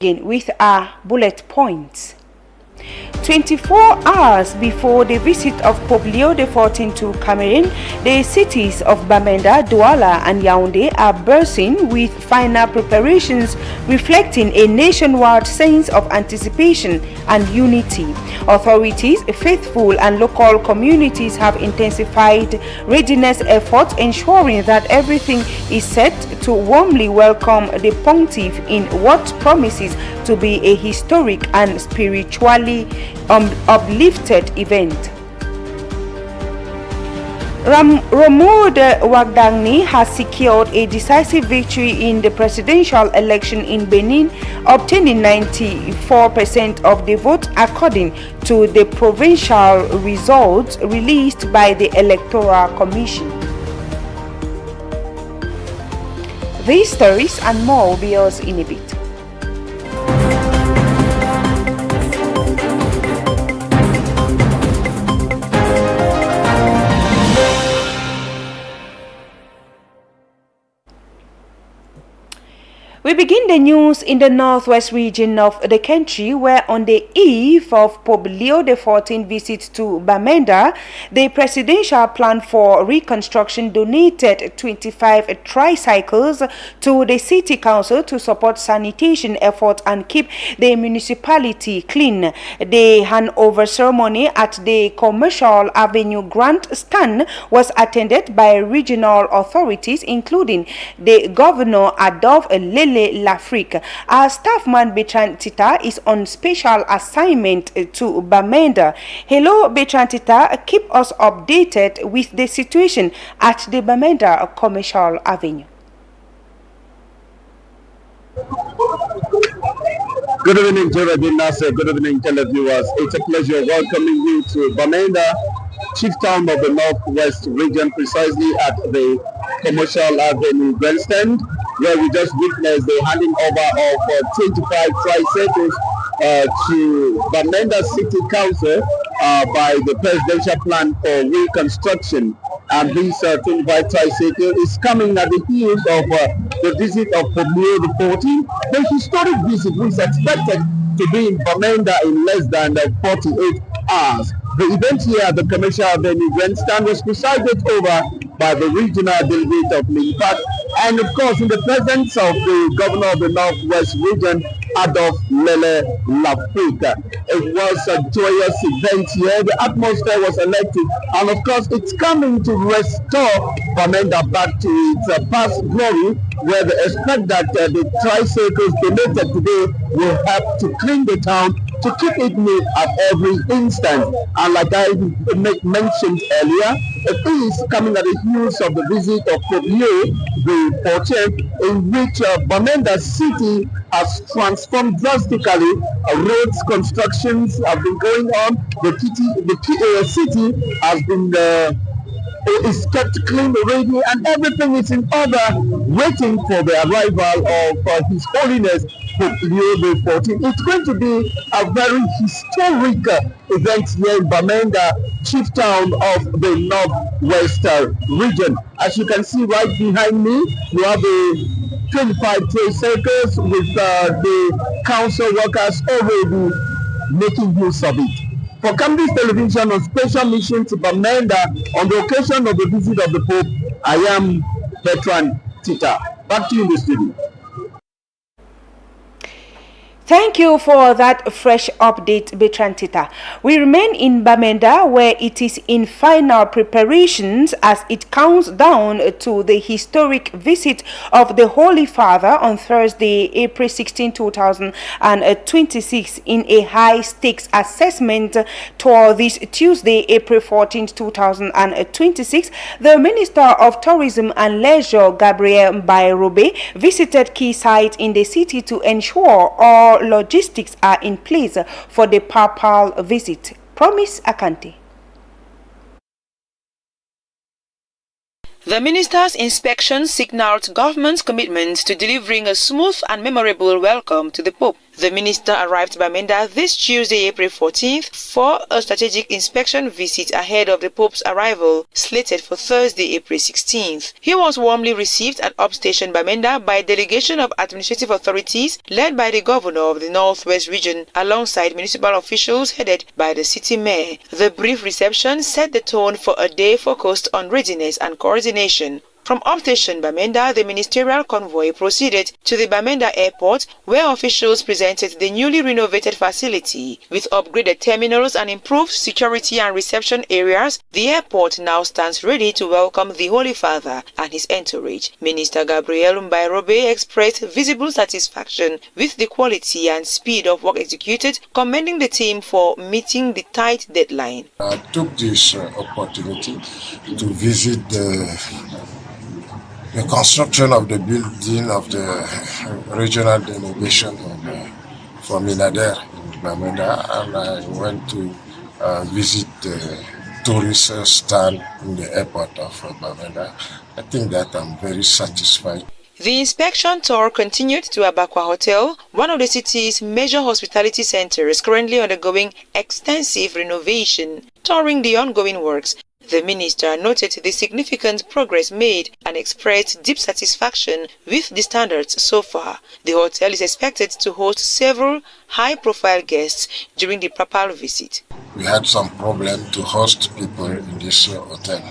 Begin with our bullet points. 24 hours before the visit of Pope Leo XIV to Cameroon, the cities of Bamenda, Douala and Yaoundé are bursting with final preparations, reflecting a nationwide sense of anticipation and unity. Authorities, faithful and local communities have intensified readiness efforts, ensuring that everything is set to warmly welcome the pontiff in what promises to be a historic and spiritually uplifted event. Ramoud Wagdagni has secured a decisive victory in the presidential election in Benin, obtaining 94% of the vote according to the provincial results released by the Electoral Commission. These stories and more will be yours in a bit. We begin the news in the northwest region of the country, where on the eve of Pope Leo XIV visit to Bamenda, the presidential plan for reconstruction donated 25 tricycles to the city council to support sanitation efforts and keep the municipality clean. The handover ceremony at the Commercial Avenue Grandstand was attended by regional authorities, including the Governor Adolphe Lele Lafrique. Our staffman Bertrand Tita is on special assignment to Bamenda. Hello Bertrand Tita, keep us updated with the situation at the Bamenda Commercial Avenue. Good evening, Geraldine Nasser. Good evening, televiewers. It's a pleasure welcoming you to Bamenda, chief town of the Northwest region, precisely at the Commercial Avenue Grandstand, where we just witnessed the handing over of 25 tricycles to Bamenda City Council by the presidential plan for reconstruction. And this 25 tricycle is coming at the heels of the visit of Pope Leo XIV. The historic visit was expected to be in Bamenda in less than 48 hours. The event here at the Commercial Avenue Grandstand was presided over by the regional delegate of Limpak, and of course in the presence of the governor of the Northwest region, Adolphe Lele Lafrique. It was a joyous event here. The atmosphere was electric, and of course it's coming to restore Bamenda back to its past glory, where they expect that the tricycles donated today will help to clean the town, to keep it neat at every instant. And like I mentioned earlier, it is coming at the heels of the visit of Pope Leo XIV, in which Bamenda City has transformed drastically. Roads constructions have been going on. The city has been is kept clean already, and everything is in order, waiting for the arrival of His Holiness Pope Leo XIV. It's going to be a very historic event here in Bamenda, chief town of the Northwest region. As you can see right behind me, you have the 25 tricycles with the council workers already making use of it. For Cambridge Television on special mission to Bamenda on the occasion of the visit of the Pope, I am Bertrand Tita. Back to you in the studio. Thank you for that fresh update, Bertrand Tita. We remain in Bamenda, where it is in final preparations as it counts down to the historic visit of the Holy Father on Thursday, April 16, 2026, in a high-stakes assessment. Toward this Tuesday, April 14, 2026, the Minister of Tourism and Leisure, Gabriel Mbairobe, visited key sites in the city to ensure all logistics are in place for the papal visit. Promise Akante. The minister's inspection signaled government's commitment to delivering a smooth and memorable welcome to the Pope. The minister arrived to Bamenda this Tuesday, April 14th, for a strategic inspection visit ahead of the Pope's arrival, slated for Thursday, April 16th. He was warmly received at Upstation Bamenda by a delegation of administrative authorities led by the governor of the Northwest region, alongside municipal officials headed by the city mayor. The brief reception set the tone for a day focused on readiness and coordination. From Upstation Bamenda, the ministerial convoy proceeded to the Bamenda airport, where officials presented the newly renovated facility. With upgraded terminals and improved security and reception areas, the airport now stands ready to welcome the Holy Father and his entourage. Minister Gabriel Mbairobe expressed visible satisfaction with the quality and speed of work executed, commending the team for meeting the tight deadline. I took this opportunity to visit the construction of the building of the regional delegation from Inader in Bamenda, and I went to visit the tourist stand in the airport of Bamenda. I think that I'm very satisfied. The inspection tour continued to Abakwa Hotel, one of the city's major hospitality centers currently undergoing extensive renovation. Touring the ongoing works, the minister noted the significant progress made and expressed deep satisfaction with the standards so far. The hotel is expected to host several high-profile guests during the papal visit. We had some problem to host people in this hotel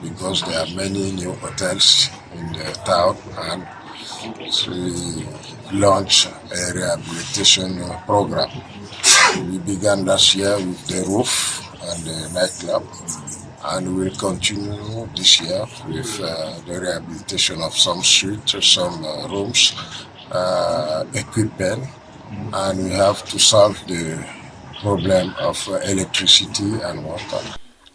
because there are many new hotels in the town, and we launched a rehabilitation program. We began last year with the roof and the nightclub, and we'll continue this year with the rehabilitation of some suites, some rooms, equipment, and we have to solve the problem of electricity and water.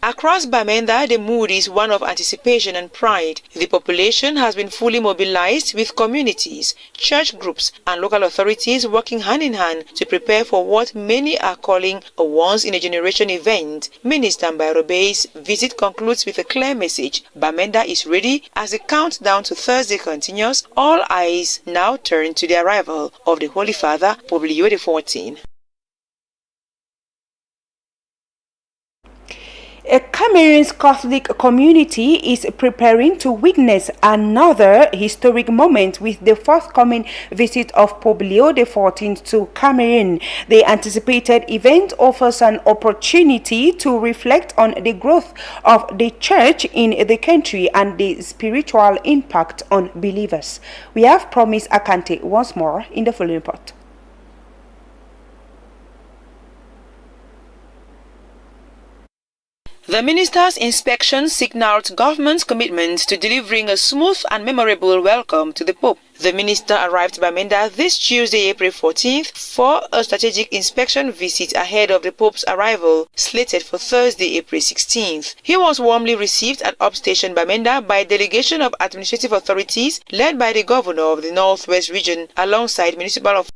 Across Bamenda, the mood is one of anticipation and pride. The population has been fully mobilized, with communities, church groups and local authorities working hand in hand to prepare for what many are calling a once-in-a-generation event. Minister Mbairobe's visit concludes with a clear message. Bamenda is ready. As the countdown to Thursday continues, all eyes now turn to the arrival of the Holy Father, Pope Leo XIV. Cameroon's Catholic community is preparing to witness another historic moment with the forthcoming visit of Pope Leo XIV to Cameroon. The anticipated event offers an opportunity to reflect on the growth of the church in the country and the spiritual impact on believers. We have Promise Akante once more in the following report. The minister's inspection signaled government's commitment to delivering a smooth and memorable welcome to the Pope. The minister arrived to Bamenda this Tuesday, April 14th, for a strategic inspection visit ahead of the Pope's arrival, slated for Thursday, April 16th. He was warmly received at Upstation Bamenda by a delegation of administrative authorities led by the governor of the Northwest region, alongside municipal officials.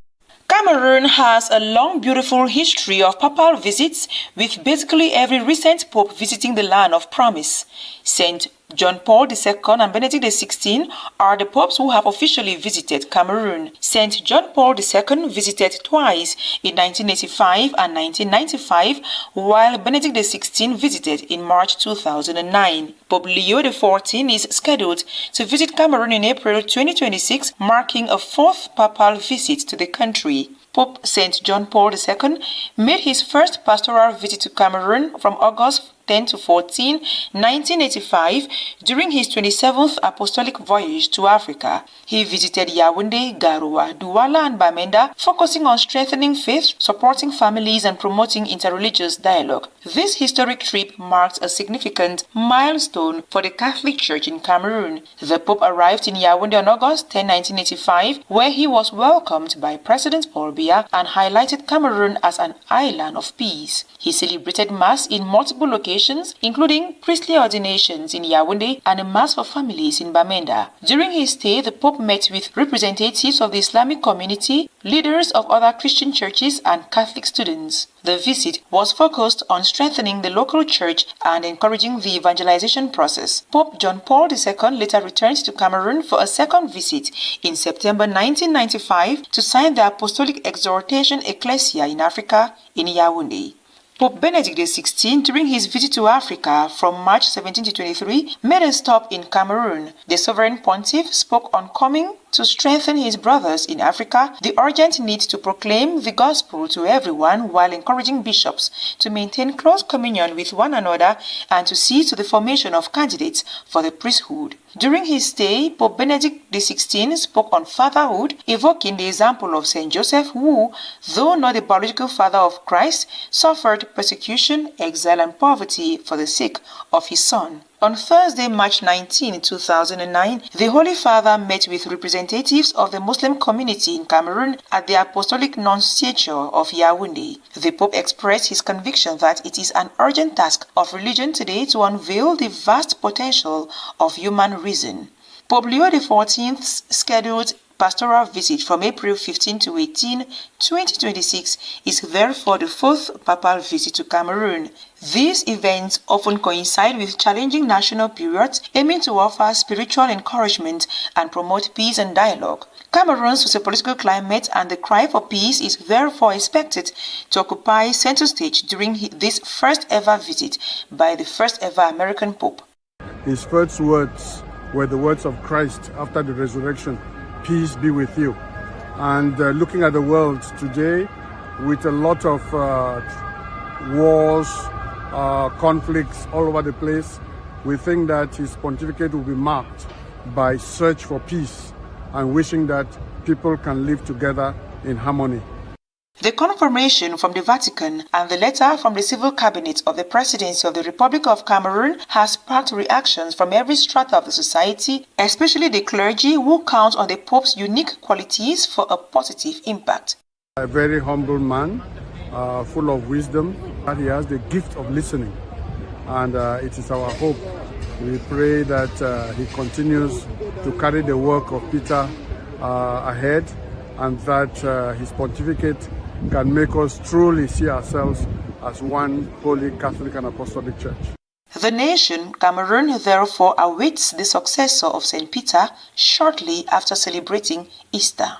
Cameroon has a long, beautiful history of papal visits, with basically every recent pope visiting the land of promise. St. John Paul II and Benedict XVI are the popes who have officially visited Cameroon. St. John Paul II visited twice in 1985 and 1995, while Benedict XVI visited in March 2009. Pope Leo XIV is scheduled to visit Cameroon in April 2026, marking a fourth papal visit to the country. Pope St. John Paul II made his first pastoral visit to Cameroon from August 10 to 14, 1985, during his 27th apostolic voyage to Africa. He visited Yaoundé, Garoua, Douala and Bamenda, focusing on strengthening faith, supporting families and promoting interreligious dialogue. This historic trip marks a significant milestone for the Catholic Church in Cameroon. The Pope arrived in Yaoundé on August 10, 1985, where he was welcomed by President Paul Biya and highlighted Cameroon as an island of peace. He celebrated Mass in multiple locations occasions, including priestly ordinations in Yaoundé and a mass for families in Bamenda. During his stay, the Pope met with representatives of the Islamic community, leaders of other Christian churches, and Catholic students. The visit was focused on strengthening the local church and encouraging the evangelization process. Pope John Paul II later returned to Cameroon for a second visit in September 1995 to sign the Apostolic Exhortation Ecclesia in Africa in Yaoundé. Pope Benedict XVI, during his visit to Africa from March 17 to 23, made a stop in Cameroon. The Sovereign Pontiff spoke on coming to strengthen his brothers in Africa, the urgent need to proclaim the gospel to everyone while encouraging bishops to maintain close communion with one another and to see to the formation of candidates for the priesthood. During his stay, Pope Benedict XVI spoke on fatherhood, evoking the example of Saint Joseph who, though not the biological father of Christ, suffered persecution, exile and poverty for the sake of his son. On Thursday, March 19, 2009, the Holy Father met with representatives of the Muslim community in Cameroon at the Apostolic Nunciature of Yaoundé. The Pope expressed his conviction that it is an urgent task of religion today to unveil the vast potential of human reason. Pope Leo XIV's scheduled pastoral visit from April 15 to 18, 2026 is therefore the fourth papal visit to Cameroon. These events often coincide with challenging national periods aiming to offer spiritual encouragement and promote peace and dialogue. Cameroon's sociopolitical climate and the cry for peace is therefore expected to occupy center stage during this first ever visit by the first ever American Pope. His first words were the words of Christ after the resurrection. Peace be with you. And looking at the world today with a lot of wars, conflicts all over the place, we think that his pontificate will be marked by search for peace and wishing that people can live together in harmony. The confirmation from the Vatican and the letter from the civil cabinet of the Presidency of the Republic of Cameroon has sparked reactions from every strata of the society, especially the clergy who count on the Pope's unique qualities for a positive impact. A very humble man, full of wisdom, and he has the gift of listening, and it is our hope. We pray that he continues to carry the work of Peter ahead, and that his pontificate can make us truly see ourselves as one holy Catholic and Apostolic Church. The nation, Cameroon, therefore awaits the successor of St. Peter shortly after celebrating Easter.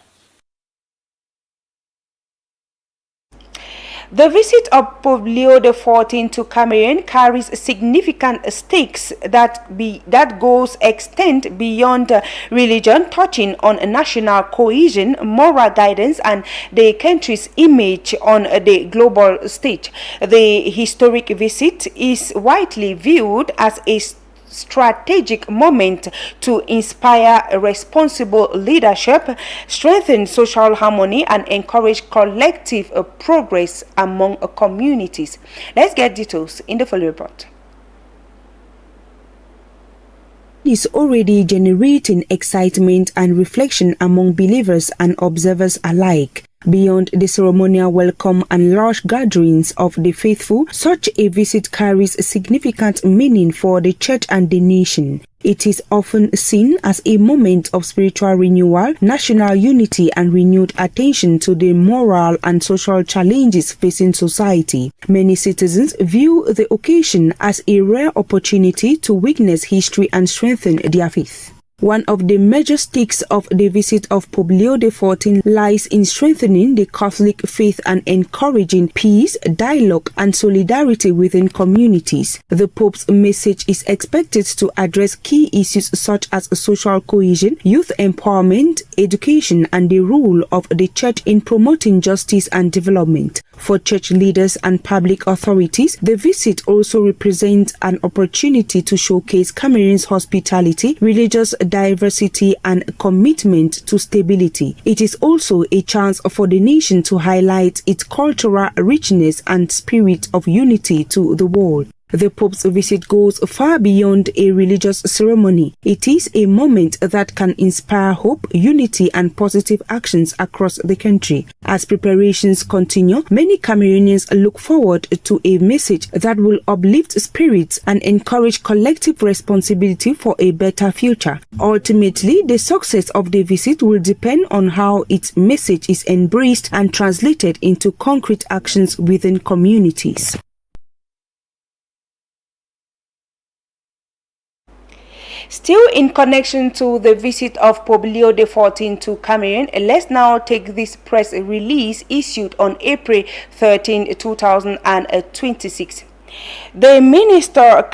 The visit of Pope Leo XIV to Cameroon carries significant stakes that goes extend beyond religion, touching on national cohesion, moral guidance, and the country's image on the global stage. The historic visit is widely viewed as a strategic moment to inspire responsible leadership, strengthen social harmony, and encourage collective progress among communities. Let's get details in the following report. Is already generating excitement and reflection among believers and observers alike. Beyond the ceremonial welcome and large gatherings of the faithful, such a visit carries significant meaning for the church and the nation. It is often seen as a moment of spiritual renewal, national unity, and renewed attention to the moral and social challenges facing society. Many citizens view the occasion as a rare opportunity to witness history and strengthen their faith. One of the major stakes of the visit of Pope Leo XIV lies in strengthening the Catholic faith and encouraging peace, dialogue, and solidarity within communities. The Pope's message is expected to address key issues such as social cohesion, youth empowerment, education, and the role of the Church in promoting justice and development. For church leaders and public authorities, the visit also represents an opportunity to showcase Cameroon's hospitality, religious diversity, and commitment to stability. It is also a chance for the nation to highlight its cultural richness and spirit of unity to the world. The Pope's visit goes far beyond a religious ceremony. It is a moment that can inspire hope, unity, and positive actions across the country. As preparations continue, many Cameroonians look forward to a message that will uplift spirits and encourage collective responsibility for a better future. Ultimately, the success of the visit will depend on how its message is embraced and translated into concrete actions within communities. Still in connection to the visit of Pope Leo XIV to Cameroon, let's now take this press release issued on April 13, 2026. The Minister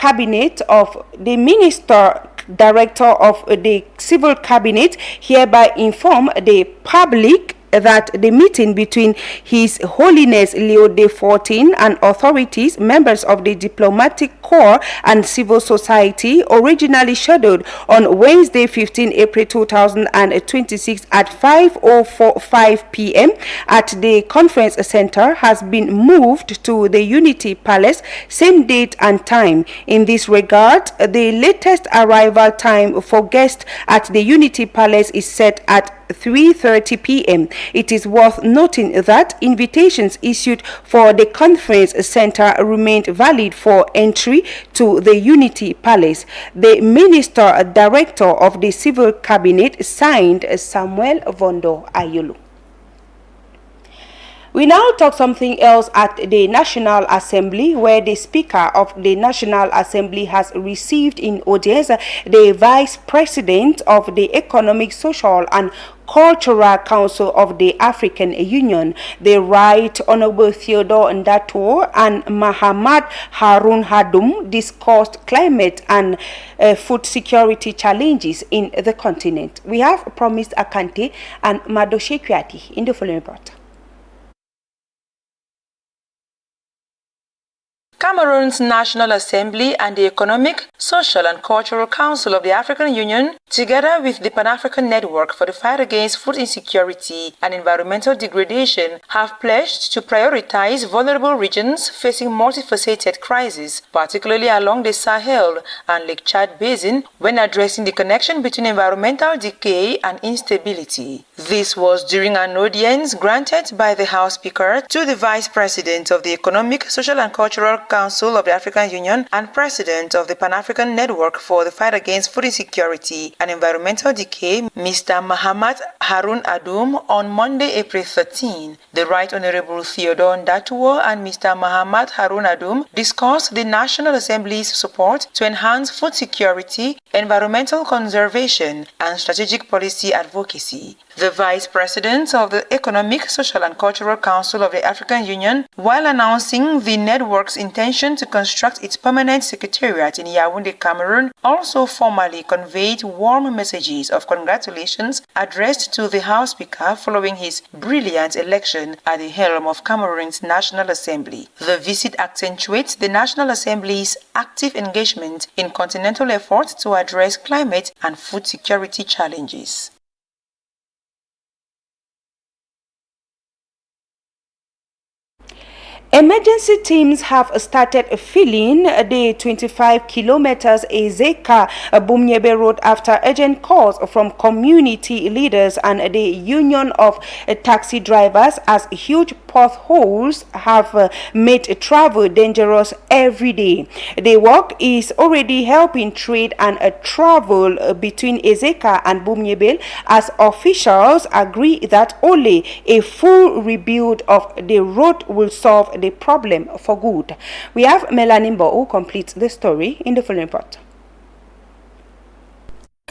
Director of the Civil Cabinet hereby inform the public that the meeting between His Holiness Leo XIV and authorities, members of the diplomatic corps and civil society, originally scheduled on Wednesday 15 April 2026 at 5:05 p.m. at the conference center has been moved to the Unity Palace, same date and time. In this regard, the latest arrival time for guests at the Unity Palace is set at 3:30 p.m. It is worth noting that invitations issued for the conference center remained valid for entry to the Unity Palace. The Minister Director of the Civil Cabinet signed Samuel Vondo Ayulu. We now talk something else at the National Assembly, where the Speaker of the National Assembly has received in audience the Vice President of the Economic, Social and Cultural Council of the African Union, the Right Honorable Theodore Ndato and Mahamat Harun Hadum discussed climate and food security challenges in the continent. We have Promised Akante and Madoshe Kwiati in the following report. Cameroon's National Assembly and the Economic, Social and Cultural Council of the African Union, together with the Pan-African Network for the Fight Against Food Insecurity and Environmental Degradation, have pledged to prioritize vulnerable regions facing multifaceted crises, particularly along the Sahel and Lake Chad Basin, when addressing the connection between environmental decay and instability. This was during an audience granted by the House Speaker to the Vice President of the Economic, Social and Cultural Council of the African Union and President of the Pan-African Network for the Fight Against Food Insecurity and Environmental Decay, Mr. Mahamat Harun Hadum, on Monday, April 13. The Right Honorable Theodore Ndato and Mr. Mahamat Harun Hadum discussed the National Assembly's support to enhance food security, environmental conservation, and strategic policy advocacy. The Vice President of the Economic, Social and Cultural Council of the African Union, while announcing the network's intention to construct its permanent secretariat in Yaoundé, Cameroon, also formally conveyed warm messages of congratulations addressed to the House Speaker following his brilliant election at the helm of Cameroon's National Assembly. The visit accentuates the National Assembly's active engagement in continental efforts to address climate and food security challenges. Emergency teams have started filling the 25 kilometers Ezeka-Bumyebe Road after urgent calls from community leaders and the Union of Taxi Drivers, as huge potholes have made travel dangerous every day. The work is already helping trade and travel between Ezeka and Bumyebe, as officials agree that only a full rebuild of the road will solve the problem for good. We have Melanie Mbo who completes the story in the following report.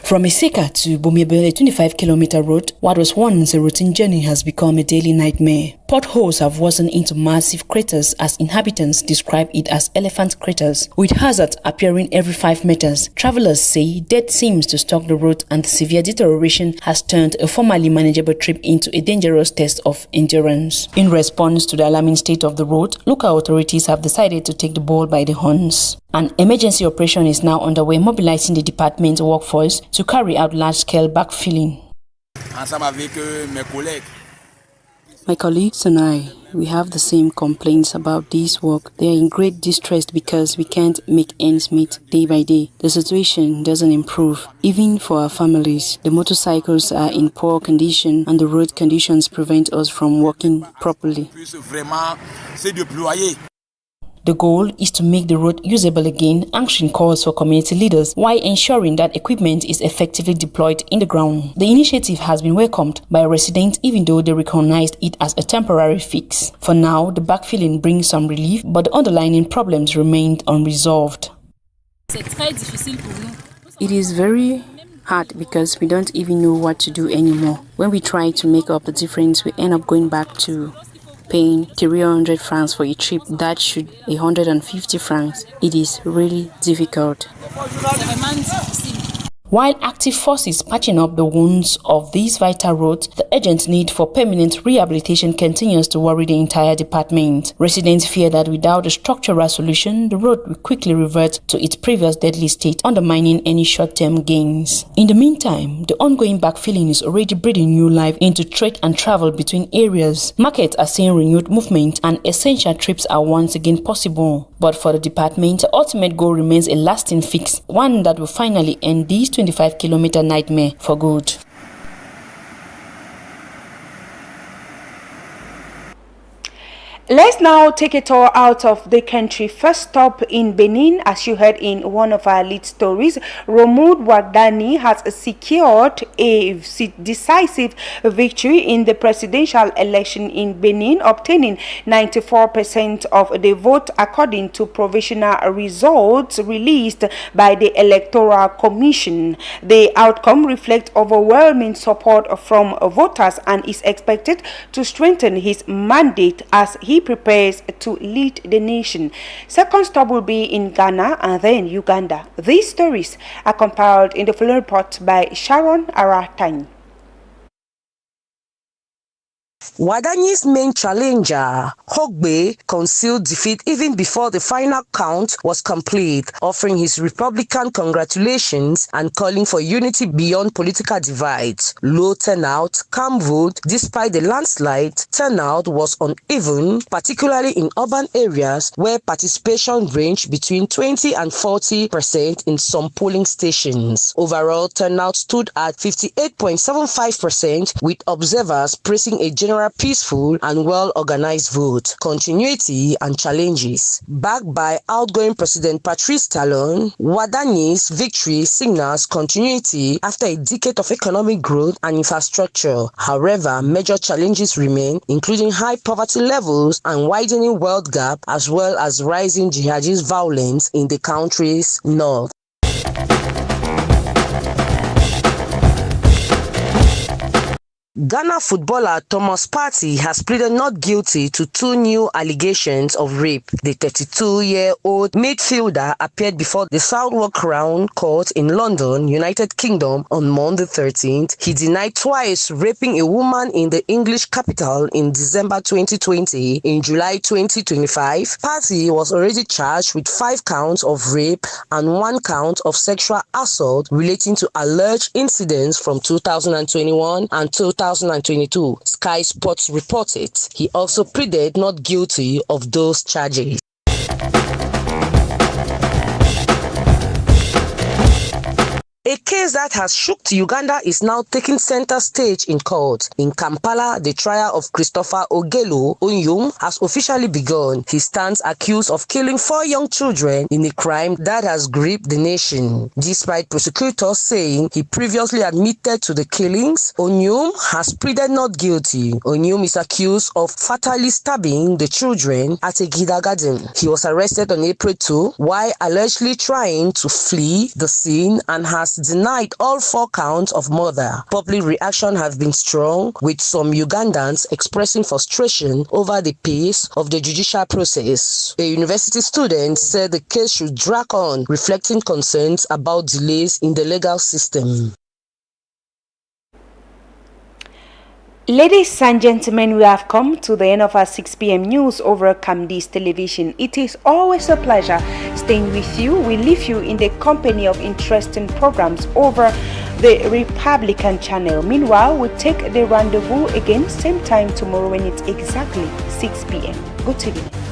From Ezeka to Bumyebe, a 25-kilometer road, what was once a routine journey has become a daily nightmare. Potholes have worsened into massive craters, as inhabitants describe it as elephant craters, with hazards appearing every 5 meters. Travelers say death seems to stalk the road, and the severe deterioration has turned a formerly manageable trip into a dangerous test of endurance. In response to the alarming state of the road, local authorities have decided to take the bull by the horns. An emergency operation is now underway, mobilizing the department's workforce to carry out large-scale backfilling. Ensemble avec mes collègues. My colleagues and I, we have the same complaints about this work. They are in great distress because we can't make ends meet day by day. The situation doesn't improve. Even for our families, the motorcycles are in poor condition and the road conditions prevent us from working properly. The goal is to make the road usable again, answering calls for community leaders while ensuring that equipment is effectively deployed in the ground. The initiative has been welcomed by residents even though they recognized it as a temporary fix. For now, the backfilling brings some relief, but the underlying problems remained unresolved. It is very hard because we don't even know what to do anymore. When we try to make up the difference, we end up going back to paying 300 francs for a trip that should 150 francs. It is really difficult. While active forces patching up the wounds of these vital roads, the urgent need for permanent rehabilitation continues to worry the entire department. Residents fear that without a structural solution, the road will quickly revert to its previous deadly state, undermining any short-term gains. In the meantime, the ongoing backfilling is already breathing new life into trade and travel between areas. Markets are seeing renewed movement and essential trips are once again possible. But for the department, the ultimate goal remains a lasting fix, one that will finally end these 25-kilometer nightmare for good. Let's now take a tour out of the country. First stop in Benin, as you heard in one of our lead stories, Romuald Wardani has secured a decisive victory in the presidential election in Benin, obtaining 94% of the vote according to provisional results released by the Electoral Commission. The outcome reflects overwhelming support from voters and is expected to strengthen his mandate as he prepares to lead the nation. Second stop will be in Ghana and then Uganda. These stories are compiled in the following report by Sharon Aratany. Wardani's main challenger, Hogbe, concealed defeat even before the final count was complete, offering his Republican congratulations and calling for unity beyond political divides. Low turnout, calm vote, despite the landslide, turnout was uneven, particularly in urban areas where participation ranged between 20 and 40% in some polling stations. Overall turnout stood at 58.75%, with observers praising a general peaceful and well-organized vote. Continuity and challenges. Backed by outgoing President Patrice Talon, Wardani's victory signals continuity after a decade of economic growth and infrastructure. However, major challenges remain, including high poverty levels and widening wealth gap, as well as rising jihadist violence in the country's north. Ghana footballer Thomas Partey has pleaded not guilty to 2 new allegations of rape. The 32-year-old midfielder appeared before the Southwark Crown Court in London, United Kingdom on Monday 13th. He denied twice raping a woman in the English capital in December 2020. In July 2025, Partey was already charged with 5 counts of rape and 1 count of sexual assault relating to alleged incidents from 2021 and 2022, Sky Sports reported. He also pleaded not guilty of those charges. A case that has shook Uganda is now taking center stage in court. In Kampala, the trial of Christopher Ogello Onyum has officially begun. He stands accused of killing 4 young children in a crime that has gripped the nation. Despite prosecutors saying he previously admitted to the killings, Onyum has pleaded not guilty. Onyum is accused of fatally stabbing the children at a kindergarten. He was arrested on April 2 while allegedly trying to flee the scene and has denied all 4 counts of murder. Public reaction has been strong, with some Ugandans expressing frustration over the pace of the judicial process. A university student said the case should drag on, reflecting concerns about delays in the legal system. Ladies and gentlemen, we have come to the end of our 6 p.m. news over Camdis Television. It is always a pleasure staying with you. We leave you in the company of interesting programs over the Republican channel. Meanwhile, we'll take the rendezvous again same time tomorrow when it's exactly 6 p.m. Good evening.